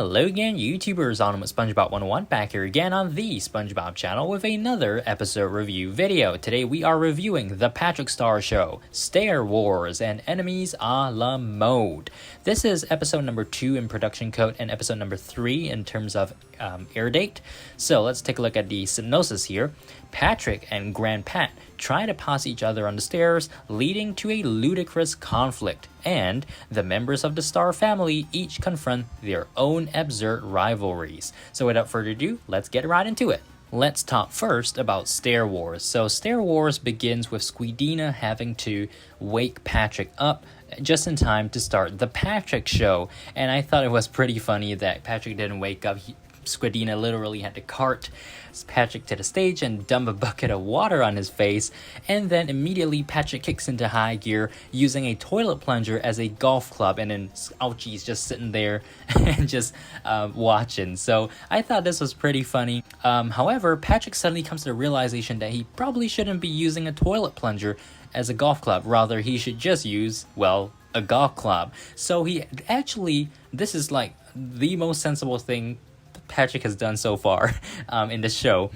Hello again, YouTubers, on with SpongeBob 101 back here again on the SpongeBob channel with another episode review video. Today we are reviewing The Patrick Star Show, Stair Wars, and Enemies a la Mode. This is episode number 2 in production code and episode number 3 in terms of air date. So let's take a look at the synopsis here. Patrick and Grandpat try to pass each other on the stairs, leading to a ludicrous conflict, and the members of the Star family each confront their own absurd rivalries. So without further ado, let's get right into it. Let's talk first about Stair Wars. So Stair Wars begins with Squidina having to wake Patrick up just in time to start the Patrick show, and I thought it was pretty funny that Patrick didn't wake up. Squidina literally had to cart Patrick to the stage and dump a bucket of water on his face, and then immediately Patrick kicks into high gear using a toilet plunger as a golf club, and then Ouchie's just sitting there and just watching. So I thought this was pretty funny. However, Patrick suddenly comes to the realization that he probably shouldn't be using a toilet plunger as a golf club. Rather, he should just use, well, a golf club. So he actually, this is like the most sensible thing Patrick has done so far in the show.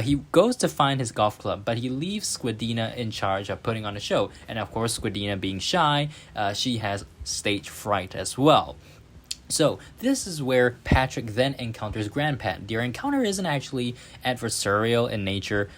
He goes to find his golf club, but he leaves Squidina in charge of putting on the show. And of course, Squidina being shy, she has stage fright as well. So this is where Patrick then encounters Grandpat. Their encounter isn't actually adversarial in nature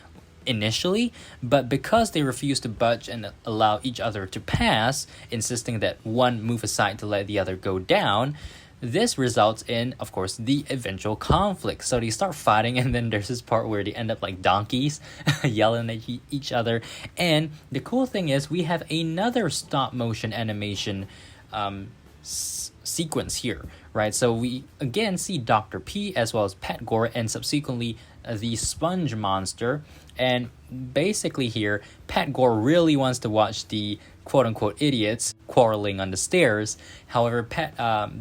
initially, but because they refuse to budge and allow each other to pass, insisting that one move aside to let the other go down, this results in, of course, the eventual conflict. So they start fighting, and then there's this part where they end up like donkeys, yelling at each other. And the cool thing is, we have another stop motion animation sequence here, right? So we again see Dr. P as well as Pat Gore and subsequently the sponge monster. And basically here, Pat Gore really wants to watch the quote-unquote idiots quarreling on the stairs. However,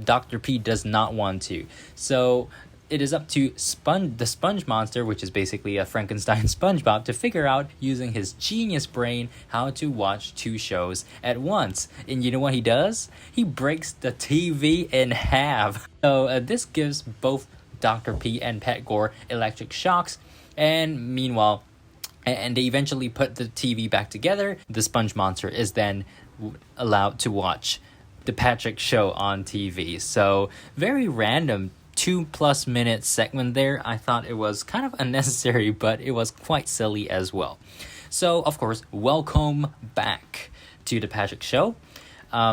Dr. P does not want to. So it is up to the sponge monster, which is basically a Frankenstein SpongeBob, to figure out, using his genius brain, how to watch two shows at once. And you know what he does? He breaks the TV in half. So this gives both Dr. P and Pat Gore electric shocks. And meanwhile, and they eventually put the TV back together. The sponge monster is then allowed to watch the Patrick show on TV. So very random 2+ minute segment there. I thought it was kind of unnecessary, but it was quite silly as well. So of course, welcome back to the Patrick show.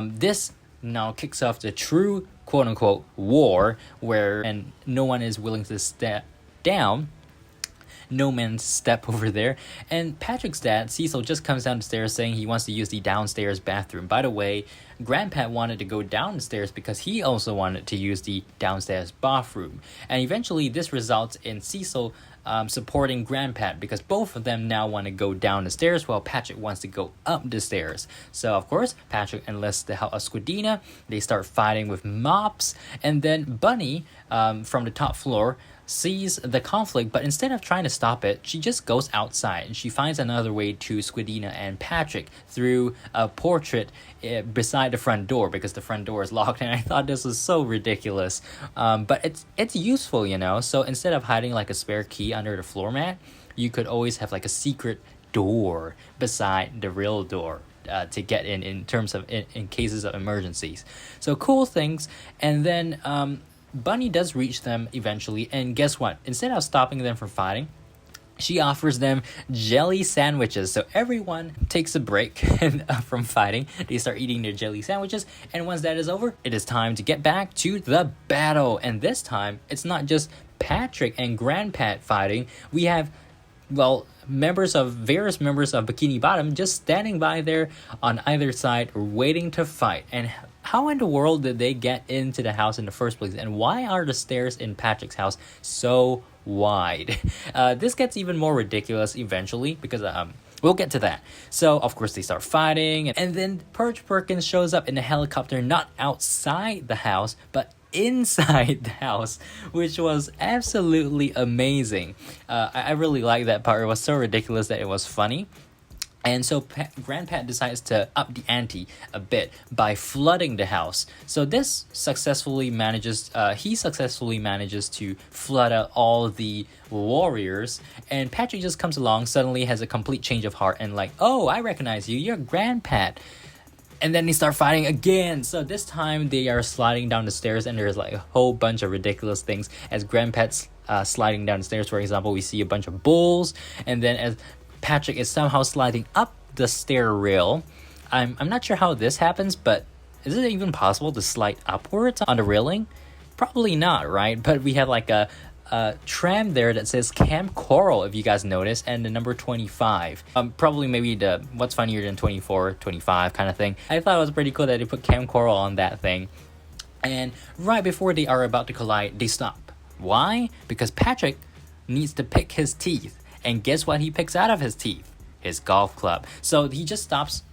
This now kicks off the true quote-unquote war, where no one is willing to step down. No man's step over there. And Patrick's dad, Cecil, just comes down the stairs saying he wants to use the downstairs bathroom. By the way, Grandpat wanted to go down the stairs because he also wanted to use the downstairs bathroom. And eventually this results in Cecil supporting Grandpat, because both of them now want to go down the stairs while Patrick wants to go up the stairs. So of course, Patrick enlists the help of Squidina. They start fighting with mops, and then Bunny from the top floor sees the conflict, but instead of trying to stop it, she just goes outside and she finds another way to Squidina and Patrick through a portrait beside the front door, because the front door is locked. And I thought this was so ridiculous, but it's useful, you know. So instead of hiding like a spare key under the floor mat, you could always have like a secret door beside the real door to get in terms of in cases of emergencies. So cool things. And then Bunny does reach them eventually, and guess what? Instead of stopping them from fighting, she offers them jelly sandwiches. So everyone takes a break from fighting. They start eating their jelly sandwiches, and once that is over, it is time to get back to the battle. And this time, it's not just Patrick and Grandpat fighting. We have, well, various members of Bikini Bottom just standing by there on either side waiting to fight. And how in the world did they get into the house in the first place? And why are the stairs in Patrick's house so wide? This gets even more ridiculous eventually, because we'll get to that. So of course they start fighting, and then Perch Perkins shows up in a helicopter, not outside the house, but inside the house, which was absolutely amazing. I really liked that part. It was so ridiculous that it was funny. And so Grandpat decides to up the ante a bit by flooding the house. So this he successfully manages to flood out all the warriors. And Patrick just comes along, suddenly has a complete change of heart and like, oh, I recognize you, you're Grandpat. And then they start fighting again. So this time they are sliding down the stairs and there's like a whole bunch of ridiculous things. As Grandpat's sliding down the stairs, for example, we see a bunch of bulls. And then as Patrick is somehow sliding up the stair rail. I'm not sure how this happens, but is it even possible to slide upwards on the railing? Probably not, right? But we have like a tram there that says Camp Coral, if you guys notice, and the number 25. Probably maybe the what's funnier than 24, 25 kind of thing. I thought it was pretty cool that they put Camp Coral on that thing. And right before they are about to collide, they stop. Why? Because Patrick needs to pick his teeth. And guess what he picks out of his teeth? His golf club. So he just stops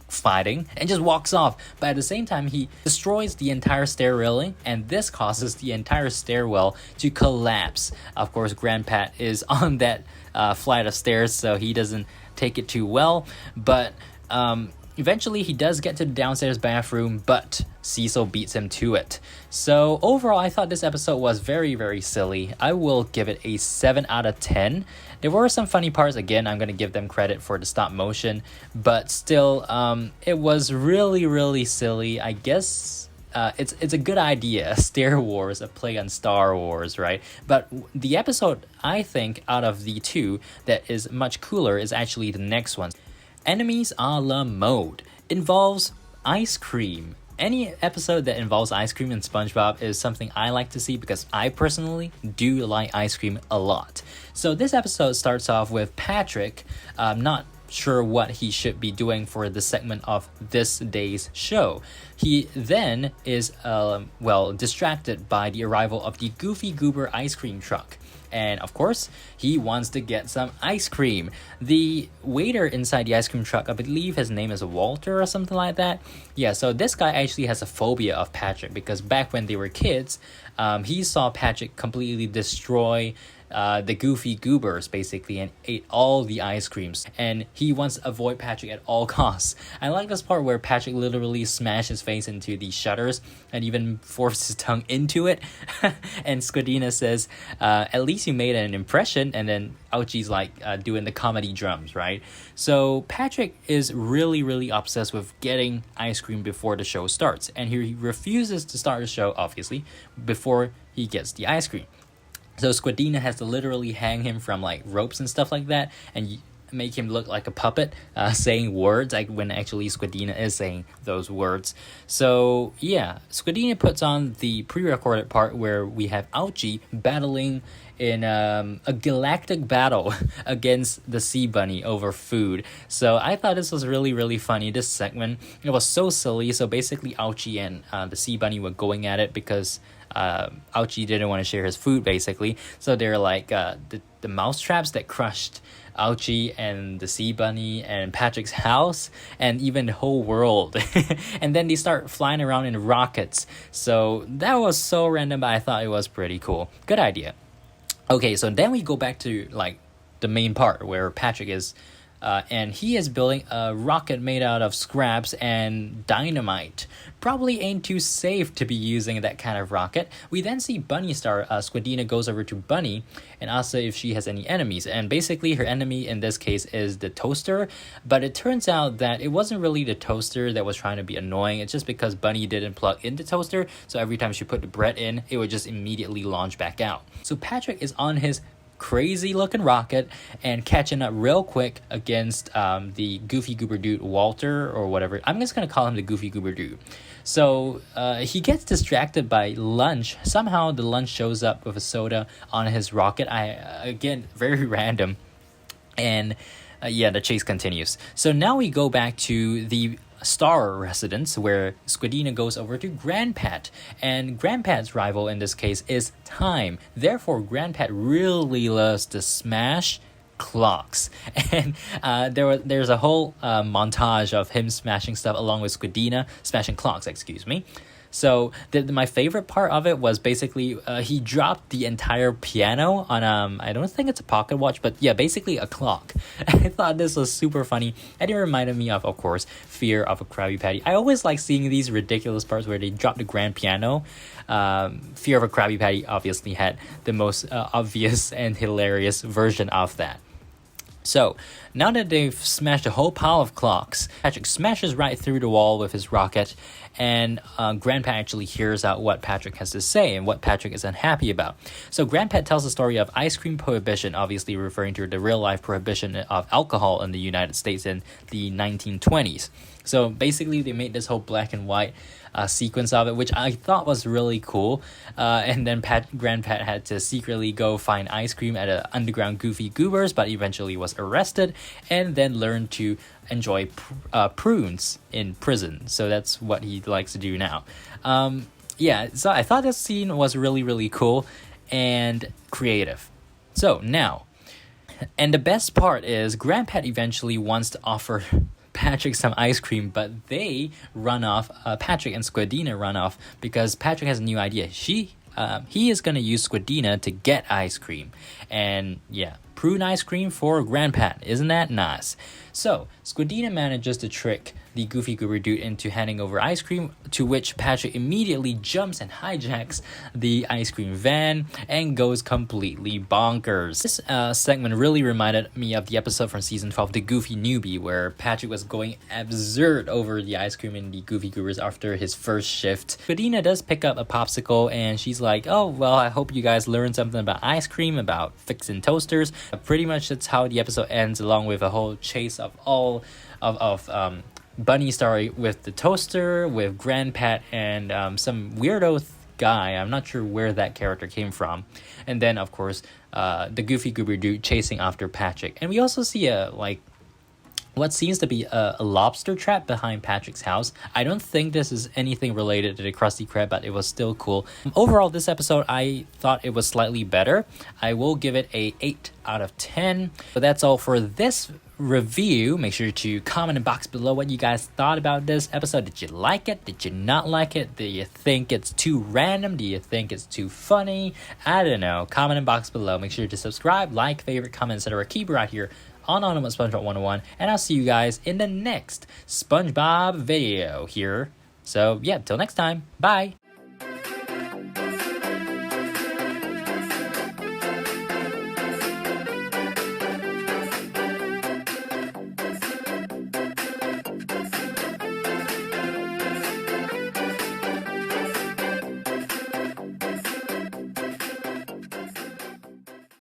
fighting and just walks off. But at the same time, he destroys the entire stair railing, and this causes the entire stairwell to collapse. Of course, Grandpat is on that flight of stairs, so he doesn't take it too well. But eventually, he does get to the downstairs bathroom, but Cecil beats him to it. So overall, I thought this episode was very, very silly. I will give it a 7 out of 10. There were some funny parts. Again, I'm going to give them credit for the stop motion, but still, it was really, really silly. I guess it's a good idea. Stair Wars, a play on Star Wars, right? But the episode, I think, out of the two that is much cooler is actually the next one. Enemies a la mode involves ice cream. Any episode that involves ice cream and SpongeBob is something I like to see because I personally do like ice cream a lot. So this episode starts off with Patrick not sure what he should be doing for the segment of this day's show. He then is distracted by the arrival of the Goofy Goober ice cream truck. And of course, he wants to get some ice cream. The waiter inside the ice cream truck, I believe his name is Walter or something like that. Yeah, so this guy actually has a phobia of Patrick because back when they were kids, he saw Patrick completely destroy the Goofy Goobers basically and ate all the ice creams, and he wants to avoid Patrick at all costs. I like this part where Patrick literally smashed his face into the shutters and even forced his tongue into it. And Squidina says, at least you made an impression. And then Ouchie's like doing the comedy drums, right? So Patrick is really, really obsessed with getting ice cream before the show starts, and he refuses to start the show obviously before he gets the ice cream. So Squidina has to literally hang him from like ropes and stuff like that and make him look like a puppet saying words, like when actually Squidina is saying those words. So yeah, Squidina puts on the pre-recorded part where we have Ouchie battling in a galactic battle against the Sea Bunny over food. So I thought this was really, really funny, this segment. It was so silly. So basically Ouchie and the Sea Bunny were going at it because Ouchie didn't want to share his food basically. So they're like the mouse traps that crushed Ouchie and the Sea Bunny and Patrick's house and even the whole world. And then they start flying around in rockets. So that was so random, but I thought it was pretty cool. Good idea. Okay, so then we go back to like the main part where Patrick is and he is building a rocket made out of scraps and dynamite. Probably ain't too safe to be using that kind of rocket. We then see Bunny Star. Squidina goes over to Bunny and asks her if she has any enemies. And basically her enemy in this case is the toaster. But it turns out that it wasn't really the toaster that was trying to be annoying. It's just because Bunny didn't plug in the toaster. So every time she put the bread in, it would just immediately launch back out. So Patrick is on his crazy looking rocket and catching up real quick against the Goofy Goober dude Walter or whatever. I'm just gonna call him the Goofy Goober dude. So he gets distracted by Lunch. Somehow the Lunch shows up with a soda on his rocket. Again, very random. And the chase continues. So now we go back to the Star residence where Squidina goes over to Grandpat, and Grandpat's rival in this case is time. Therefore, Grandpat really loves to smash clocks, and there's a whole montage of him smashing stuff along with Squidina smashing clocks. So my favorite part of it was basically he dropped the entire piano on I don't think it's a pocket watch, but yeah, basically a clock. I thought this was super funny, and it reminded me of course, Fear of a Krabby Patty. I always like seeing these ridiculous parts where they drop the grand piano. Fear of a Krabby Patty obviously had the most obvious and hilarious version of that. So, now that they've smashed a whole pile of clocks, Patrick smashes right through the wall with his rocket, and Grandpat actually hears out what Patrick has to say and what Patrick is unhappy about. So Grandpat tells the story of ice cream prohibition, obviously referring to the real-life prohibition of alcohol in the United States in the 1920s. So basically they made this whole black and white sequence of it, which I thought was really cool. And then Grandpat had to secretly go find ice cream at an underground Goofy Goobers, but eventually was arrested and then learned to enjoy prunes in prison. So that's what he likes to do now. Yeah, so I thought this scene was really, really cool and creative. So now, and the best part is Grandpat eventually wants to offer Patrick some ice cream, but they run off. Patrick and Squidina run off because Patrick has a new idea. He is gonna use Squidina to get ice cream, and yeah, prune ice cream for Grandpat. Isn't that nice? So Squidina manages to trick the Goofy Goober dude into handing over ice cream, to which Patrick immediately jumps and hijacks the ice cream van and goes completely bonkers. This segment really reminded me of the episode from season 12, The Goofy Newbie, where Patrick was going absurd over the ice cream in the Goofy Goobers after his first shift. Squidina does pick up a popsicle and she's like, oh, well, I hope you guys learned something about ice cream, about fixing toasters. Pretty much that's how the episode ends, along with a whole chase of all of Bunny story with the toaster, with Grandpat, and some weirdo guy. I'm not sure where that character came from. And then, of course, the Goofy Goober dude chasing after Patrick. And we also see what seems to be a lobster trap behind Patrick's house. I don't think this is anything related to the Krusty Krab, but it was still cool. Overall, this episode, I thought it was slightly better. I will give it a 8 out of 10. So that's all for this review. Make sure to comment in the box below what you guys thought about this episode. Did you like it? Did you not like it? Do you think it's too random? Do you think it's too funny? I don't know. Comment in the box below. Make sure to subscribe, like, favorite, comment, etc. Keep it right here on Anonymous SpongeBob 101, and I'll see you guys in the next SpongeBob video here. So yeah, till next time, bye.